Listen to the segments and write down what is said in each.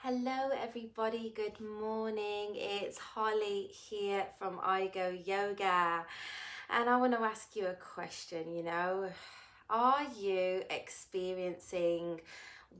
Hello everybody, good morning. It's Holly here from I Go Yoga, and I want to ask you a question. Are you experiencing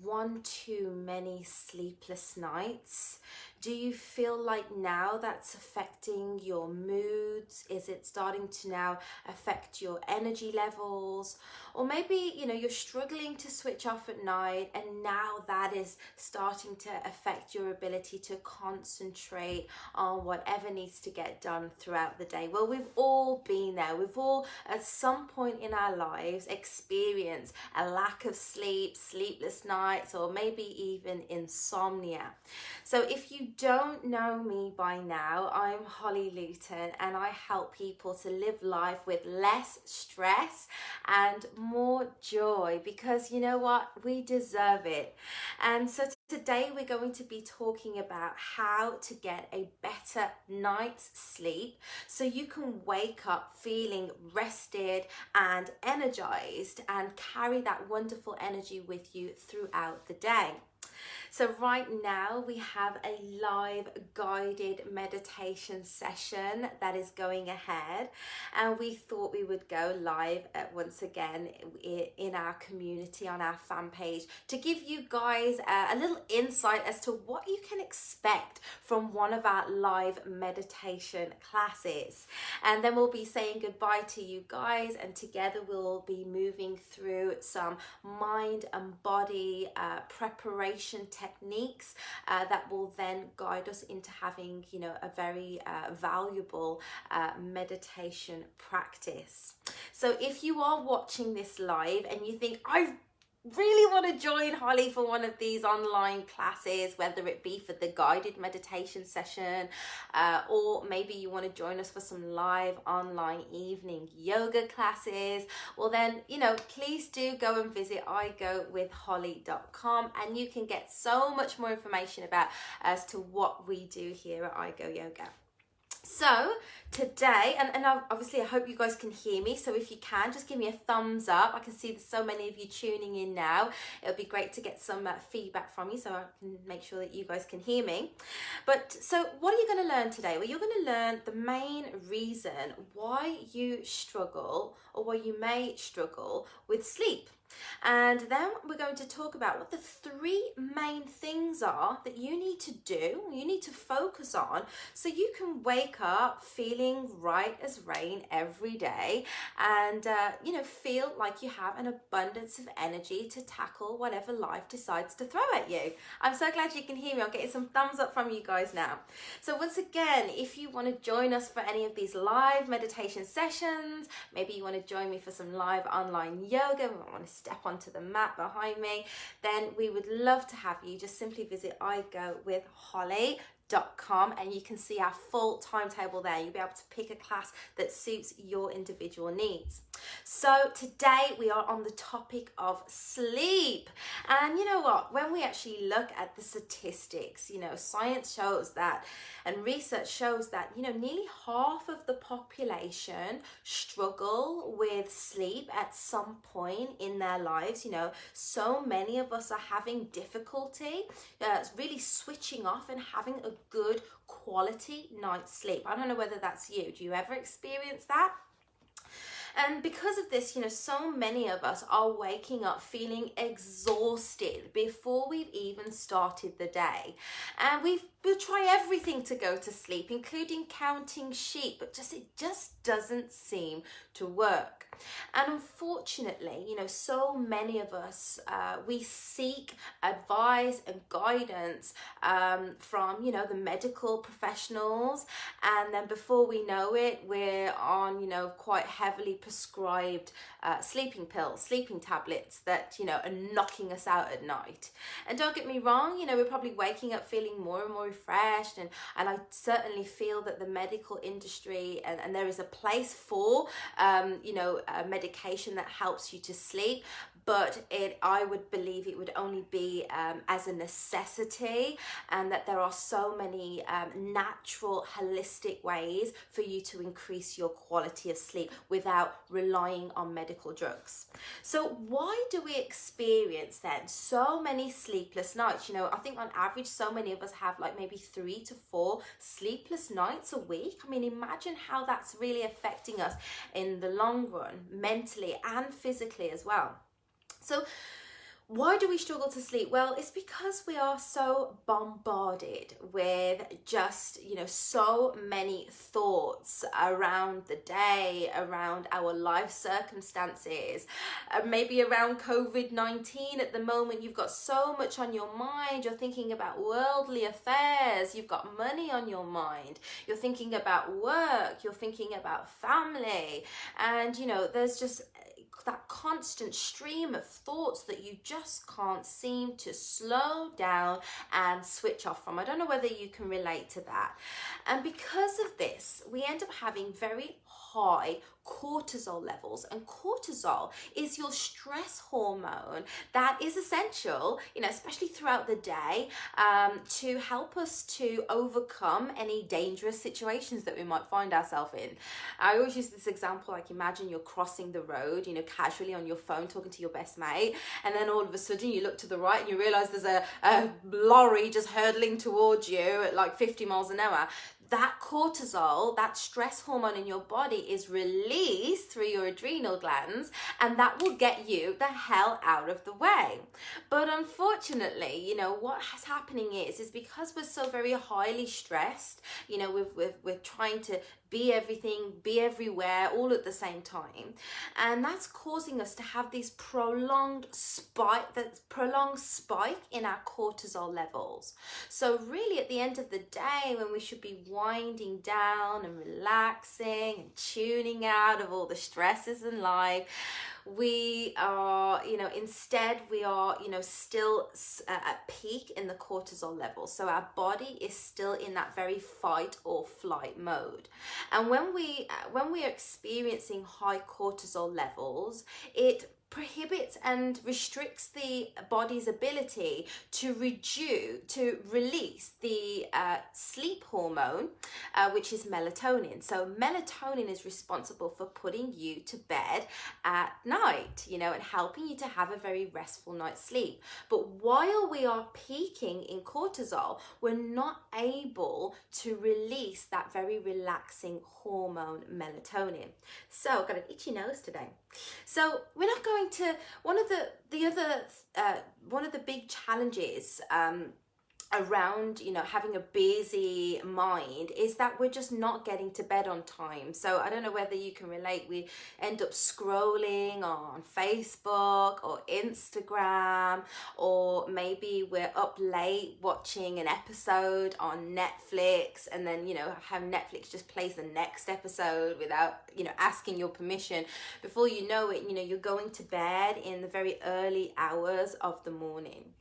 one too many sleepless nights? Do you feel like now that's affecting your moods? Is it starting to now affect your energy levels? Or maybe, you're struggling to switch off at night, and now that is starting to affect your ability to concentrate on whatever needs to get done throughout the day. Well, we've all been there. We've all, at some point in our lives, experienced a lack of sleep, sleepless nights, or maybe even insomnia. So if you don't know me by now, I'm Holly Luton, and I help people to live life with less stress and more joy, because you know what? We deserve it. And so today we're going to be talking about how to get a better night's sleep so you can wake up feeling rested and energized and carry that wonderful energy with you throughout the day. So right now we have a live guided meditation session that is going ahead, and we thought we would go live once again in our community on our fan page to give you guys a little insight as to what you can expect from one of our live meditation classes. And then we'll be saying goodbye to you guys, and together we'll be moving through some mind and body preparation techniques that will then guide us into having, a very valuable meditation practice. So if you are watching this live and you think, I really want to join Holly for one of these online classes, whether it be for the guided meditation session or maybe you want to join us for some live online evening yoga classes, well then, please do go and visit igowithholly.com, and you can get so much more information about as to what we do here at I Go Yoga. So today, and obviously I hope you guys can hear me, so if you can, just give me a thumbs up. I can see there's so many of you tuning in now. It'll be great to get some feedback from you so I can make sure that you guys can hear me. But so what are you going to learn today? Well, you're going to learn the main reason why you struggle, or why you may struggle with sleep. And then we're going to talk about what the three main things are that you need to do, you need to focus on, so you can wake up feeling right as rain every day and, feel like you have an abundance of energy to tackle whatever life decides to throw at you. I'm so glad you can hear me. I'm getting some thumbs up from you guys now. So once again, if you want to join us for any of these live meditation sessions, maybe you want to join me for some live online yoga, I want to step onto the mat behind me, then we would love to have you. Just simply visit igowithholly.com and you can see our full timetable there. You'll be able to pick a class that suits your individual needs. So today we are on the topic of sleep, and you know what, when we actually look at the statistics, science shows that, and research shows that, nearly half of the population struggle with sleep at some point in their lives. So many of us are having difficulty really switching off and having a good quality night's sleep. I don't know whether that's you. Do you ever experience that? And because of this, so many of us are waking up feeling exhausted before we've even started the day. And we'll try everything to go to sleep, including counting sheep, but it just doesn't seem to work. And unfortunately, so many of us, we seek advice and guidance from, the medical professionals. And then before we know it, we're on, quite heavily prescribed sleeping pills, sleeping tablets that, are knocking us out at night. And don't get me wrong, we're probably waking up feeling more and more refreshed. And I certainly feel that the medical industry, and there is a place for, medication that helps you to sleep. but I would believe it would only be as a necessity, and that there are so many natural, holistic ways for you to increase your quality of sleep without relying on medical drugs. So why do we experience then so many sleepless nights? You know, I think on average, so many of us have like maybe 3 to 4 sleepless nights a week. I mean, imagine how that's really affecting us in the long run, mentally and physically as well. So why do we struggle to sleep? Well, it's because we are so bombarded with just, you know, so many thoughts around the day, around our life circumstances, maybe around COVID-19 at the moment. You've got so much on your mind. You're thinking about worldly affairs. You've got money on your mind. You're thinking about work. You're thinking about family. And, you know, there's just that constant stream of thoughts that you just can't seem to slow down and switch off from. I don't know whether you can relate to that. And because of this, we end up having very high cortisol levels, and cortisol is your stress hormone that is essential, you know, especially throughout the day, to help us to overcome any dangerous situations that we might find ourselves in. I always use this example, like imagine you're crossing the road, you know, casually on your phone talking to your best mate, and then all of a sudden you look to the right and you realize there's a lorry just hurtling towards you at like 50 miles an hour. That cortisol, that stress hormone in your body, is released through your adrenal glands, and that will get you the hell out of the way. But unfortunately, you know, what is happening is because we're so very highly stressed, you know, we're trying to be everything, be everywhere, all at the same time. And that's causing us to have these prolonged spike in our cortisol levels. So really at the end of the day, when we should be winding down and relaxing and tuning out of all the stresses in life, we are, you know, instead we are, you know, still at peak in the cortisol level. So our body is still in that very fight or flight mode. And when we are experiencing high cortisol levels, it prohibits and restricts the body's ability to release the sleep hormone, which is melatonin. So melatonin is responsible for putting you to bed at night, you know, and helping you to have a very restful night's sleep. But while we are peaking in cortisol, we're not able to release that very relaxing hormone melatonin. So I've got an itchy nose today. So we're not going to, one of the big challenges around, you know, having a busy mind is that we're just not getting to bed on time. So I don't know whether you can relate. We end up scrolling on Facebook or Instagram, or maybe we're up late watching an episode on Netflix, and then, you know, how Netflix just plays the next episode without, you know, asking your permission. Before you know it, you know, you're going to bed in the very early hours of the morning.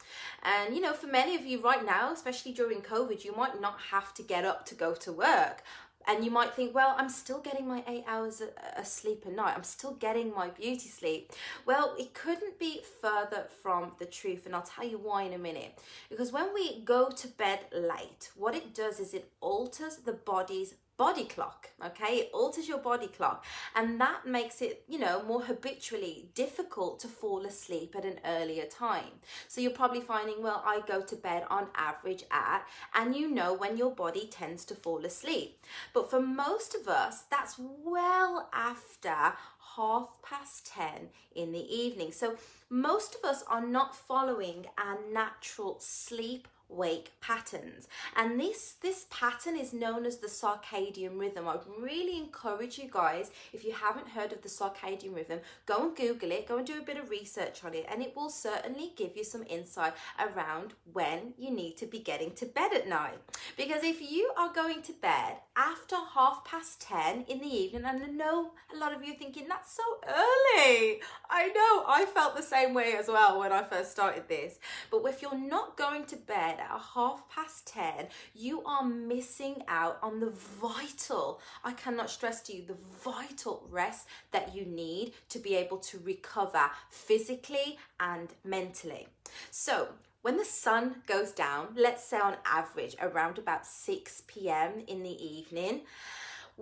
And, you know, for many of you right now, especially during COVID, you might not have to get up to go to work. And you might think, well, I'm still getting my 8 hours of sleep a night. I'm still getting my beauty sleep. Well, it couldn't be further from the truth. And I'll tell you why in a minute. Because when we go to bed late, what it does is it alters the body's body clock. Okay, it alters your body clock, and that makes it, you know, more habitually difficult to fall asleep at an earlier time. So you're probably finding, well, I go to bed on average at, and you know when your body tends to fall asleep. But for most of us, that's well after 10:30 in the evening. So most of us are not following our natural sleep wake patterns, and this pattern is known as the circadian rhythm. I'd really encourage you guys, if you haven't heard of the circadian rhythm, go and Google it, go and do a bit of research on it, and it will certainly give you some insight around when you need to be getting to bed at night. Because if you are going to bed after 10:30 in the evening, and I know a lot of you are thinking, that's so early. I know, I felt the same way as well when I first started this. But if you're not going to bed at 10:30, you are missing out on the vital, I cannot stress to you, the vital rest that you need to be able to recover physically and mentally. So when the sun goes down, let's say on average around about 6 p.m. in the evening,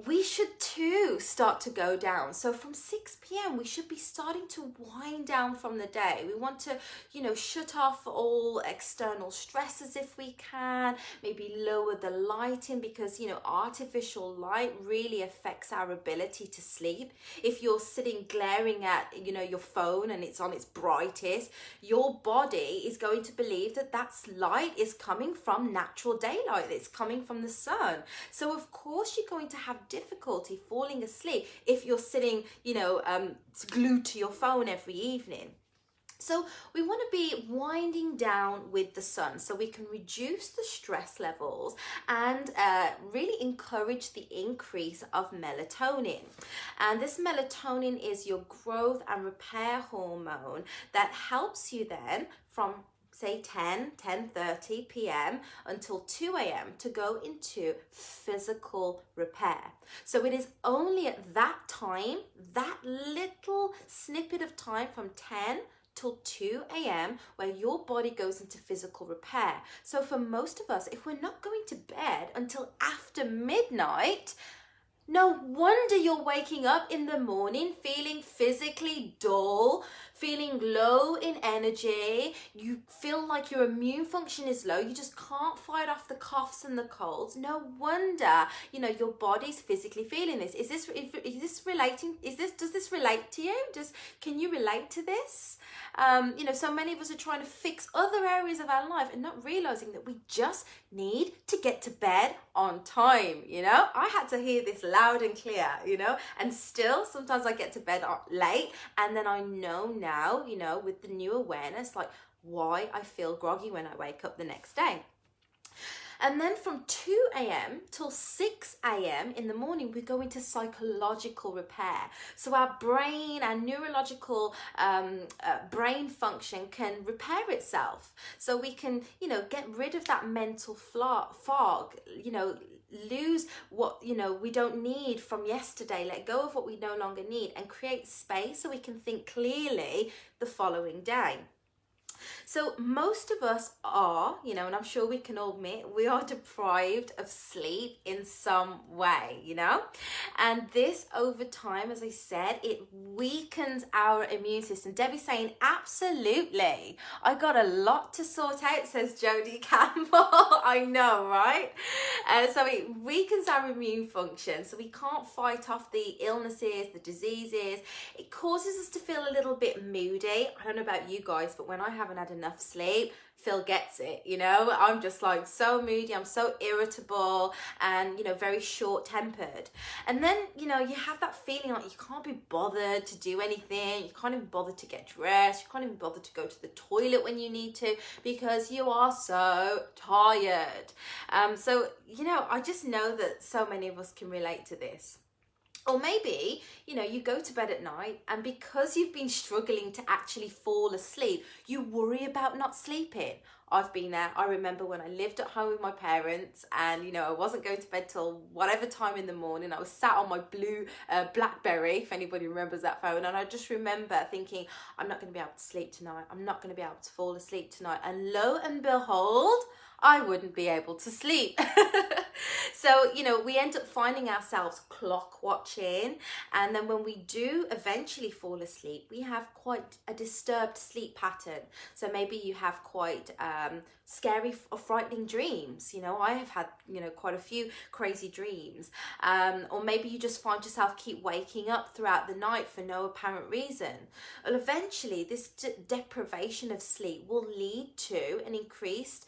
we should too start to go down. So from 6 p.m. we should be starting to wind down from the day. We want to, shut off all external stresses if we can, maybe lower the lighting, because, artificial light really affects our ability to sleep. If you're sitting glaring at, your phone and it's on its brightest, your body is going to believe that that's light is coming from natural daylight, it's coming from the sun. So of course you're going to have difficulty falling asleep if you're sitting, glued to your phone every evening. So we want to be winding down with the sun so we can reduce the stress levels and really encourage the increase of melatonin. And this melatonin is your growth and repair hormone that helps you then from say 10:30 p.m. until 2 a.m. to go into physical repair. So it is only at that time, that little snippet of time from 10 till 2 a.m. where your body goes into physical repair. So for most of us, if we're not going to bed until after midnight, no wonder you're waking up in the morning feeling physically dull, feeling low in energy. You feel like your immune function is low. You just can't fight off the coughs and the colds. No wonder, your body's physically feeling this. Is this relating? Does this relate to you? Can you relate to this? So many of us are trying to fix other areas of our life and not realizing that we just need to get to bed on time. I had to hear this loud and clear, and still sometimes I get to bed late, and then I know now, with the new awareness, like why I feel groggy when I wake up the next day. And then from 2 a.m. till 6 a.m. in the morning, we go into psychological repair. So our brain, our neurological brain function can repair itself. So we can, get rid of that mental fog, lose what, we don't need from yesterday, let go of what we no longer need, and create space so we can think clearly the following day. So most of us are, and I'm sure we can all admit, we are deprived of sleep in some way, and this over time, as I said, it weakens our immune system. Debbie's saying, absolutely. I got a lot to sort out, says Jodie Campbell. I know, right? So it weakens our immune function, so we can't fight off the illnesses, the diseases. It causes us to feel a little bit moody. I don't know about you guys, but when I haven't had enough sleep, Phil gets it, I'm just like so moody, I'm so irritable and, very short-tempered. And then, you have that feeling like you can't be bothered to do anything, you can't even bother to get dressed, you can't even bother to go to the toilet when you need to because you are so tired. So, I just know that so many of us can relate to this. Or maybe, you go to bed at night and because you've been struggling to actually fall asleep, you worry about not sleeping. I've been there. I remember when I lived at home with my parents and, I wasn't going to bed till whatever time in the morning. I was sat on my blue BlackBerry, if anybody remembers that phone. And I just remember thinking, I'm not going to be able to sleep tonight. I'm not going to be able to fall asleep tonight. And lo and behold, I wouldn't be able to sleep. So, we end up finding ourselves clock watching. And then when we do eventually fall asleep, we have quite a disturbed sleep pattern. So maybe you have quite scary or frightening dreams. I have had, quite a few crazy dreams. Or maybe you just find yourself keep waking up throughout the night for no apparent reason. Well, eventually this deprivation of sleep will lead to an increased,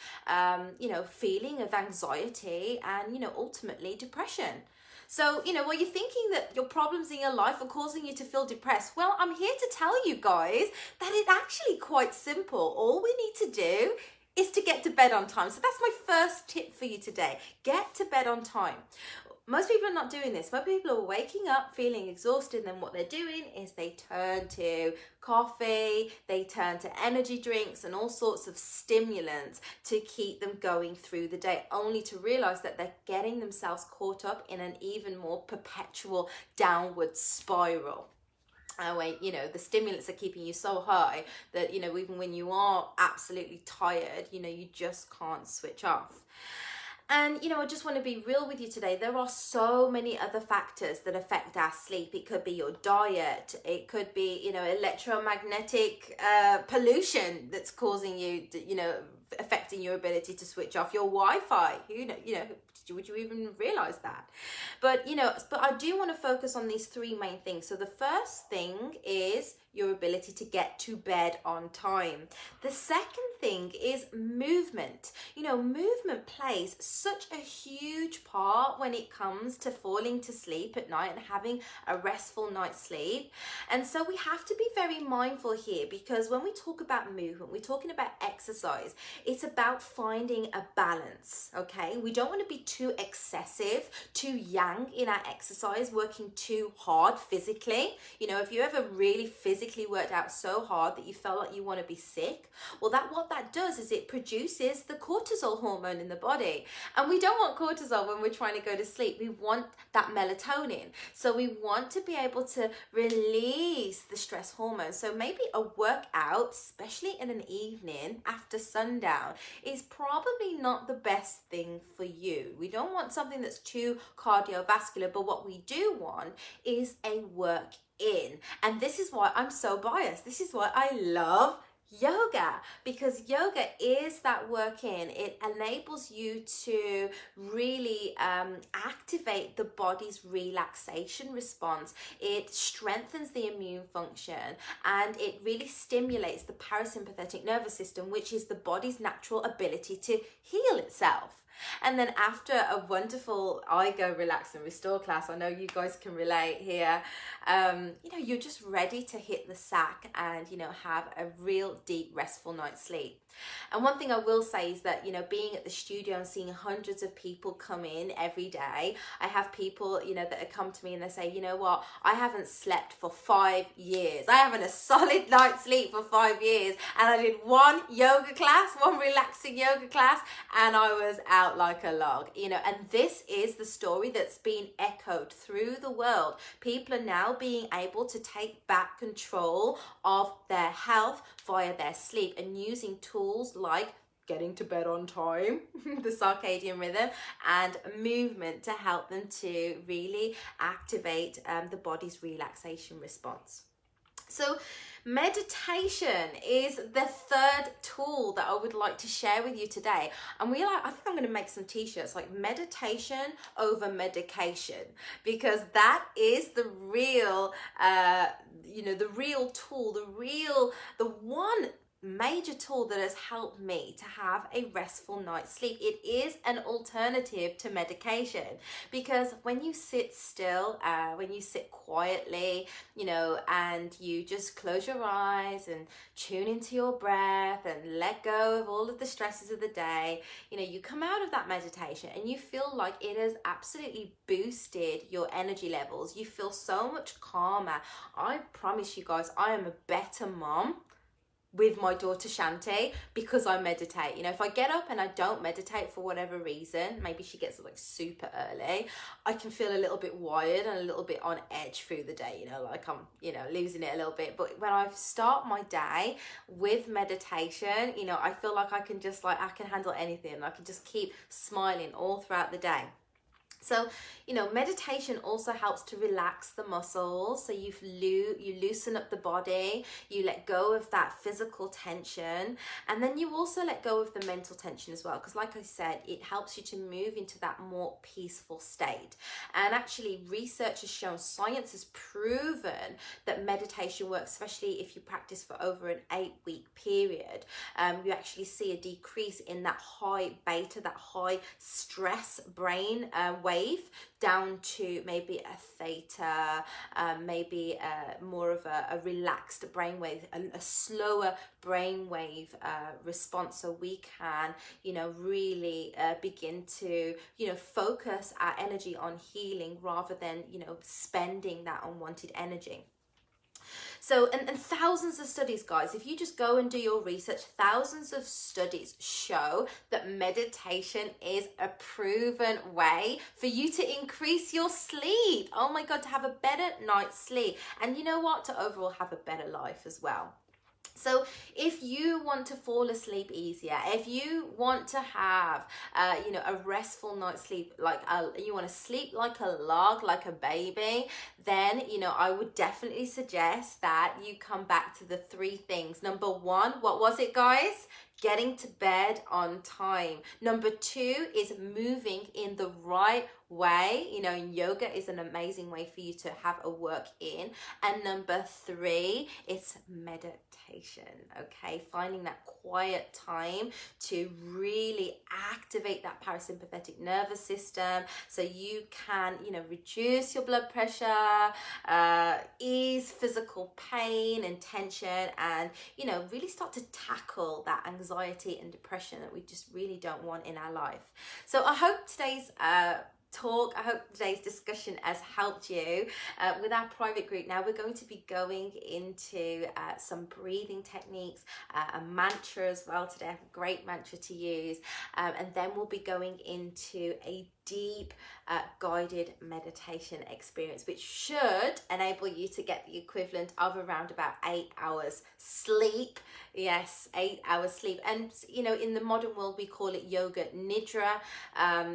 feeling of anxiety and, ultimately depression. So, while you're thinking that your problems in your life are causing you to feel depressed, well, I'm here to tell you guys that it's actually quite simple. All we need to do is to get to bed on time. So that's my first tip for you today. Get to bed on time. most people are not doing this. Most people are waking up feeling exhausted, and then what they're doing is they turn to coffee, they turn to energy drinks and all sorts of stimulants to keep them going through the day, only to realize that they're getting themselves caught up in an even more perpetual downward spiral. Where, you know, the stimulants are keeping you so high that, you know, even when you are absolutely tired, you know, you just can't switch off. And, you know, I just want to be real with you today. There are so many other factors that affect our sleep. It could be your diet. It could be, you know, electromagnetic pollution that's causing you, you know, affecting your ability to switch off. Your Wi-Fi, you know, would you even realize that? But, you know, but I do want to focus on these three main things. So the first thing is your ability to get to bed on time. The second thing is movement. You know, movement plays such a huge part when it comes to falling to sleep at night and having a restful night's sleep. And so we have to be very mindful here, because when we talk about movement, we're talking about exercise. It's about finding a balance, okay? We don't want to be too excessive, too yang in our exercise, working too hard physically. You know, if you ever really physically worked out so hard that you felt like you want to be sick, well, what that does is it produces the cortisol hormone in the body, and we don't want cortisol when we're trying to go to sleep. We want that melatonin, so we want to be able to release the stress hormone. So maybe a workout, especially in an evening after sundown, is probably not the best thing for you. We don't want something that's too cardiovascular, but what we do want is a work in. And this is why I'm so biased. This is why I love yoga, because yoga is that work in. It enables you to really activate the body's relaxation response. It strengthens the immune function, and it really stimulates the parasympathetic nervous system, which is the body's natural ability to heal itself. And then after a wonderful I Go Relax and Restore class, I know you guys can relate here, you know, you're just ready to hit the sack and, you know, have a real deep restful night's sleep. And one thing I will say is that, you know, being at the studio and seeing hundreds of people come in every day, I have people, you know, that have come to me and they say, you know what, I haven't slept for 5 years. I haven't a solid night's sleep for 5 years. And I did one yoga class, one relaxing yoga class, and I was out like a log, you know. And this is the story that's been echoed through the world. People are now being able to take back control of their health via their sleep, and using tools like getting to bed on time, the circadian rhythm, and movement to help them to really activate the body's relaxation response. So meditation is the third tool that I would like to share with you today. And I think I'm going to make some t-shirts like meditation over medication, because that is the real, you know, the real tool, the one major tool that has helped me to have a restful night's sleep. It is an alternative to medication, because when you sit still, when you sit quietly, you know, and you just close your eyes and tune into your breath and let go of all of the stresses of the day, you know, you come out of that meditation and you feel like it has absolutely boosted your energy levels. You feel so much calmer. I promise you guys, I am a better mom with my daughter Shanti because I meditate. You know, if I get up and I don't meditate for whatever reason, maybe she gets up like super early, I can feel a little bit wired and a little bit on edge through the day, you know, like I'm, you know, losing it a little bit. But when I start my day with meditation, you know, I feel like I can just like, I can handle anything. I can just keep smiling all throughout the day. So, you know, meditation also helps to relax the muscles. So you loosen up the body, you let go of that physical tension, and then you also let go of the mental tension as well. Because like I said, it helps you to move into that more peaceful state. And actually research has shown, science has proven that meditation works, especially if you practice for over an 8-week period. You actually see a decrease in that high beta, that high stress brain wave wave down to maybe a theta, maybe more of a relaxed brainwave, a slower brainwave response, so we can, you know, really begin to, you know, focus our energy on healing rather than, you know, spending that unwanted energy. So, and thousands of studies, guys, if you just go and do your research, thousands of studies show that meditation is a proven way for you to increase your sleep. Oh my God, to have a better night's sleep. And you know what? To overall have a better life as well. So if you want to fall asleep easier, if you want to have, you know, a restful night's sleep, like you want to sleep like a log, like a baby, then, you know, I would definitely suggest that you come back to the 3 things. Number 1, what was it, guys? Getting to bed on time. Number 2 is moving in the right way. You know, yoga is an amazing way for you to have a work in. And number 3 is meditation. Okay, finding that quiet time to really activate that parasympathetic nervous system so you can, you know, reduce your blood pressure, ease physical pain and tension, and, you know, really start to tackle that anxiety and depression that we just really don't want in our life. So I hope today's talk, I hope today's discussion has helped you. With our private group now, we're going to be going into some breathing techniques, a mantra as well today. I have a great mantra to use, and then we'll be going into a deep guided meditation experience, which should enable you to get the equivalent of around about 8 hours sleep. Yes, 8 hours sleep. And you know, in the modern world we call it yoga nidra.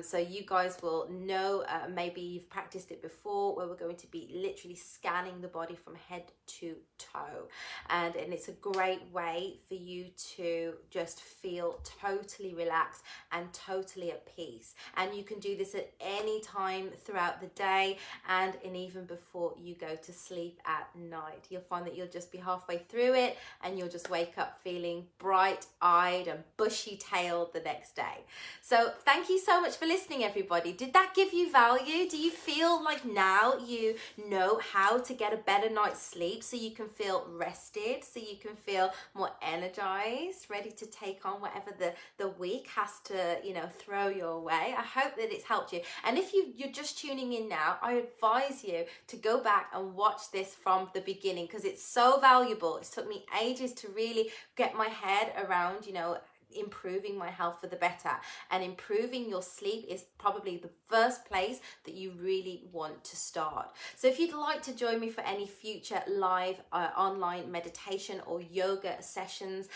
So you guys will know, maybe you've practiced it before, where we're going to be literally scanning the body from head to toe, and it's a great way for you to just feel totally relaxed and totally at peace. And you can do this at any time throughout the day, and even before you go to sleep at night. You'll find that you'll just be halfway through it and you'll just wake up feeling bright-eyed and bushy-tailed the next day. So thank you so much for listening, everybody. Did that give you value? Do you feel like now you know how to get a better night's sleep so you can feel rested, so you can feel more energized, ready to take on whatever the week has to, you know, throw your way? I hope that it's helped you. And if you're just tuning in now, I advise you to go back and watch this from the beginning, because it's so valuable. It took me ages to really get my head around, you know, improving my health for the better, and improving your sleep is probably the first place that you really want to start. So if you'd like to join me for any future live online meditation or yoga sessions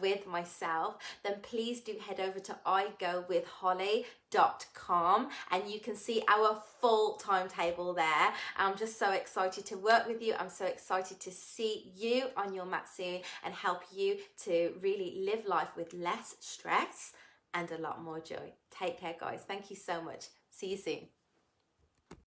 with myself, then please do head over to igowithholly.com and you can see our full timetable there. I'm just so excited to work with you. I'm so excited to see you on your mat soon and help you to really live life with less stress and a lot more joy. Take care, guys. Thank you so much. See you soon.